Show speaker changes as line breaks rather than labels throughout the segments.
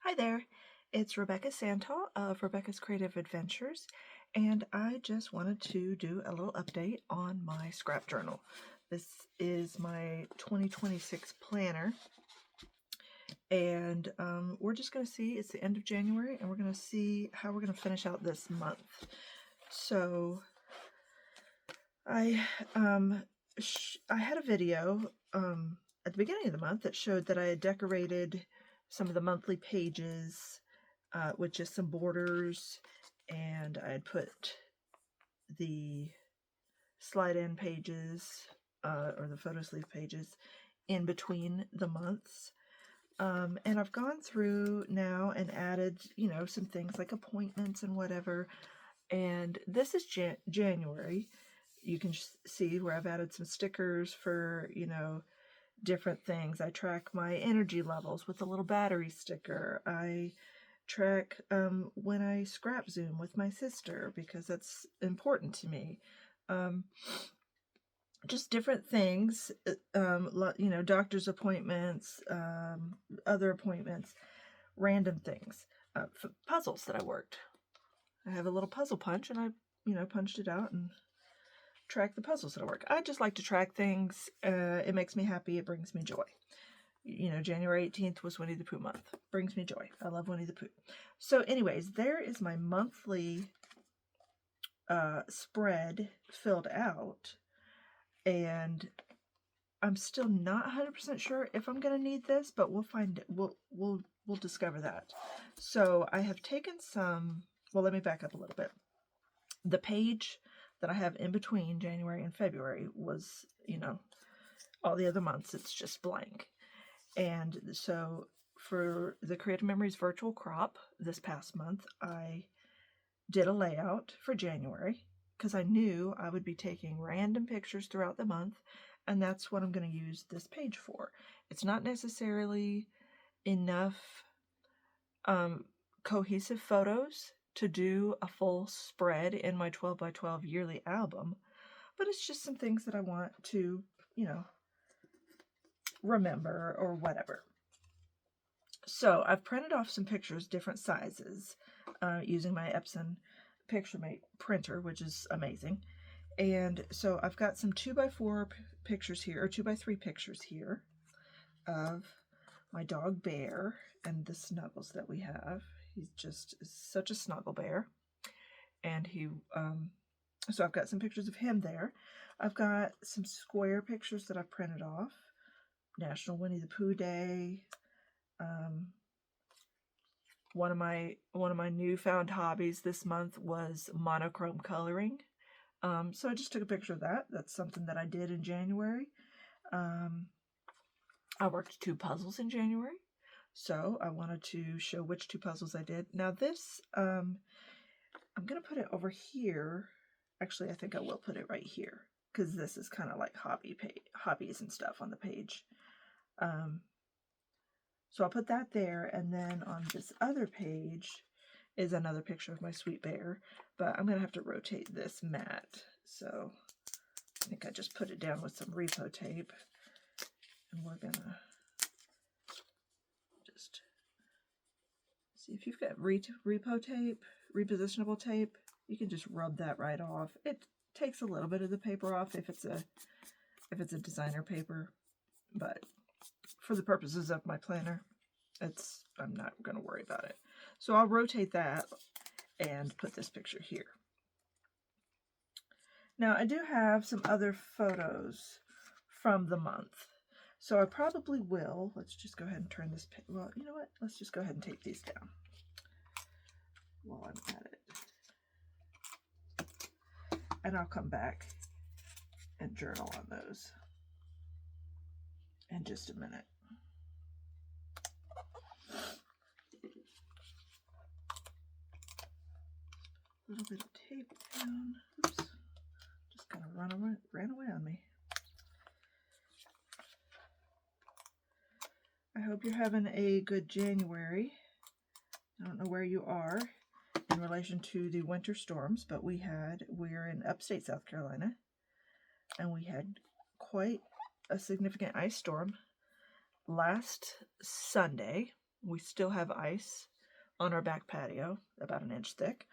Hi there, it's Rebecca Santal of Rebecca's Creative Adventures, and I just wanted to do a little update on my scrap journal. This is my 2026 planner, and we're just going to see, it's the end of January, and we're going to see how we're going to finish out this month. So I had a video at the beginning of the month that showed that I had decorated some of the monthly pages with just some borders, and I had put the slide-in pages or the photo sleeve pages in between the months. And I've gone through now and added, some things like appointments and whatever. And this is January. You can see where I've added some stickers for, different things. I track my energy levels with a little battery sticker. I track when I scrap Zoom with my sister because that's important to me. Just different things, doctor's appointments, other appointments, random things, puzzles that I worked. I have a little puzzle punch, and I punched it out and track the puzzles that I work. I just like to track things. It makes me happy. It brings me joy. January 18th was Winnie the Pooh month. Brings me joy. I love Winnie the Pooh. So anyways, there is my monthly spread filled out. And I'm still not 100% sure if I'm going to need this, but we'll find it. We'll discover that. So I have taken some, well, let me back up a little bit. The page that I have in between January and February was, all the other months, it's just blank. And so for the Creative Memories virtual crop this past month, I did a layout for January because I knew I would be taking random pictures throughout the month, and that's what I'm going to use this page for. It's not necessarily enough cohesive photos to do a full spread in my 12 by 12 yearly album, but it's just some things that I want to, remember or whatever. So I've printed off some pictures, different sizes, using my Epson PictureMate printer, which is amazing. And so I've got some 2x4 pictures here, or 2x3 pictures here of my dog Bear and the snuggles that we have. He's just such a snuggle bear. And so I've got some pictures of him there. I've got some square pictures that I've printed off. National Winnie the Pooh Day. One of my newfound hobbies this month was monochrome coloring. So I just took a picture of that. That's something that I did in January. I worked 2 puzzles in January, so I wanted to show which 2 puzzles I did. Now this, I'm going to put it over here. Actually, I think I will put it right here because this is kind of like hobbies and stuff on the page. So I'll put that there, and then on this other page is another picture of my sweet bear, but I'm going to have to rotate this mat. So I think I just put it down with some repo tape, and we're going to just see if you've got repo tape, repositionable tape, you can just rub that right off. It takes a little bit of the paper off if it's a designer paper, but for the purposes of my planner, I'm not going to worry about it. So I'll rotate that and put this picture here. Now I do have some other photos from the month. So I probably will, let's just go ahead and turn this, well, you know what? Let's just go ahead and take these down while I'm at it. And I'll come back and journal on those in just a minute. A little bit of tape down. Oops. Just kind of ran away on me. I hope you're having a good January. I don't know where you are in relation to the winter storms, but we're in upstate South Carolina, and we had quite a significant ice storm last Sunday. We still have ice on our back patio, about an inch thick,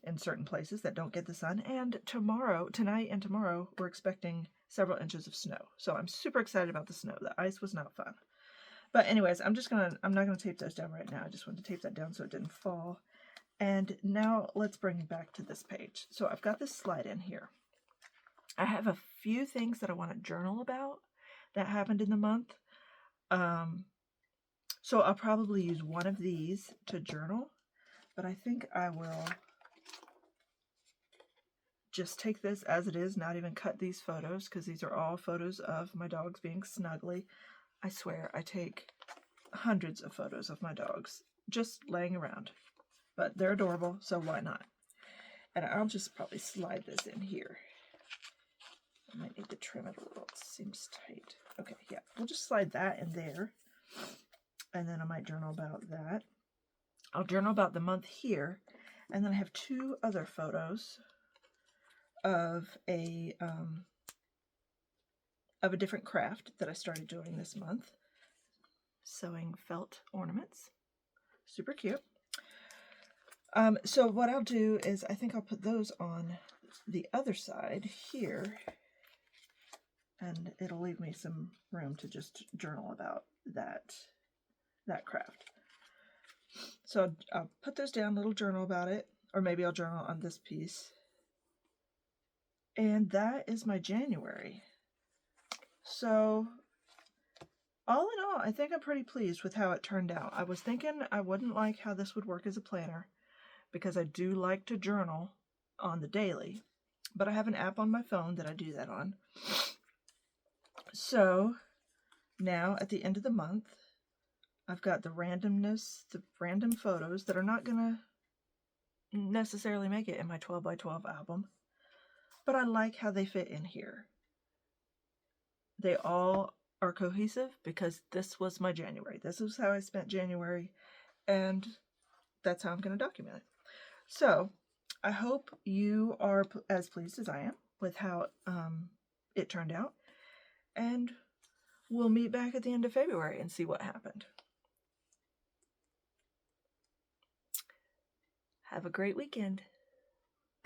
in certain places that don't get the sun. And tonight and tomorrow, we're expecting several inches of snow. So I'm super excited about the snow. The ice was not fun. But anyways, I'm not gonna tape those down right now. I just wanted to tape that down so it didn't fall. And now let's bring it back to this page. So I've got this slide in here. I have a few things that I want to journal about that happened in the month. So I'll probably use one of these to journal, but I think I will just take this as it is, not even cut these photos, because these are all photos of my dogs being snuggly. I swear I take hundreds of photos of my dogs just laying around, but they're adorable, so why not? And I'll just probably slide this in here. I might need to trim it a little. It seems tight. Okay, yeah, we'll just slide that in there. And then I might journal about that. I'll journal about the month here. And then I have two other photos of a different craft that I started doing this month. Sewing felt ornaments. Super cute. So what I'll do is I think I'll put those on the other side here. And it'll leave me some room to just journal about that craft. So I'll put those down, little journal about it, or maybe I'll journal on this piece. And that is my January. So all in all, I think I'm pretty pleased with how it turned out. I was thinking I wouldn't like how this would work as a planner because I do like to journal on the daily, but I have an app on my phone that I do that on. So now at the end of the month, I've got the randomness, the random photos that are not going to necessarily make it in my 12 by 12 album, but I like how they fit in here. They all are cohesive because this was my January. This is how I spent January, and that's how I'm going to document it. So I hope you are as pleased as I am with how it turned out, and we'll meet back at the end of February and see what happened. Have a great weekend.